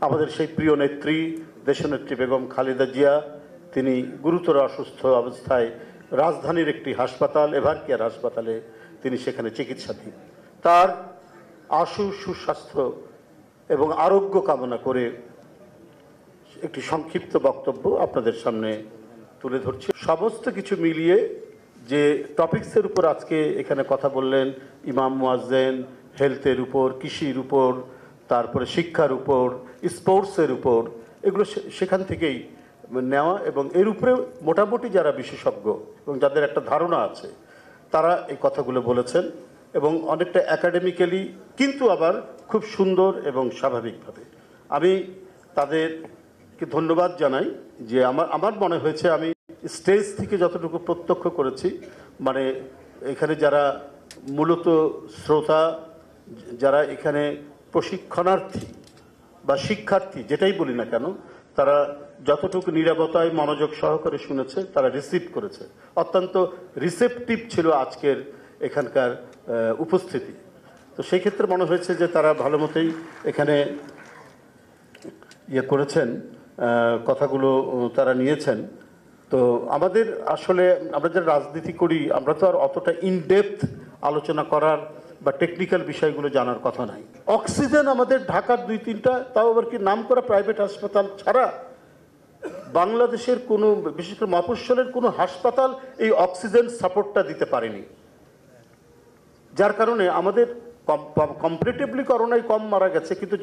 আমাদের সেই প্রিয় নেত্রী দেশনেত্রী বেগম খালেদা জিয়া, তিনি গুরুতর অসুস্থ অবস্থায় রাজধানীর একটি হাসপাতাল, এভারকেয়ার হাসপাতালে তিনি সেখানে চিকিৎসাধীন। তার আশু সুস্বাস্থ্য এবং আরোগ্য কামনা করে একটি সংক্ষিপ্ত বক্তব্য আপনাদের সামনে তুলে ধরছি। সমস্ত কিছু মিলিয়ে যে টপিকসের উপর আজকে এখানে কথা বললেন, ইমাম মুয়াজ্জিন, হেলথের উপর, কৃষির উপর, তারপরে শিক্ষার উপর, স্পোর্টসের উপর, এগুলো সেখান থেকেই নেওয়া, এবং এর উপরে মোটামুটি যারা বিশেষজ্ঞ এবং যাদের একটা ধারণা আছে তারা এই কথাগুলো বলেছেন, এবং অনেকটা একাডেমিক্যালি কিন্তু আবার খুব সুন্দর এবং স্বাভাবিকভাবে। আমি তাদেরকে ধন্যবাদ জানাই যে আমার মনে হয়েছে আমি স্টেজ থেকে যতটুকু প্রত্যক্ষ করেছি, মানে এখানে যারা মূলত শ্রোতা, যারা এখানে প্রশিক্ষণার্থী বা শিক্ষার্থী যেটাই বলি না কেন, তারা যতটুকু নীরবতায় মনোযোগ সহকারে শুনেছে, তারা রিসিভ করেছে। অত্যন্ত রিসেপটিভ ছিল আজকের এখানকার উপস্থিতি। তো সেই ক্ষেত্রে মনে হয়েছে যে তারা ভালো মতোই এখানে ইয়ে করেছেন, কথাগুলো তারা নিয়েছেন। তো আমাদের আসলে আমরা যারা রাজনীতি করি, আমরা তো আর অতটা ইনডেপথ আলোচনা করার বা টেকনিক্যাল বিষয়গুলো জানার কথা নাই। অক্সিজেন আমাদের ঢাকার 2-3টা, তাও আবার কি নাম করা প্রাইভেট হাসপাতাল ছাড়া বাংলাদেশের কোনো, বিশেষ করে মফস্বলের কোনো হাসপাতাল এই অক্সিজেন সাপোর্টটা দিতে পারেনি, যার কারণে আমাদের কম্পারেটিভলি করোনায় কম মারা গেছে, কিন্তু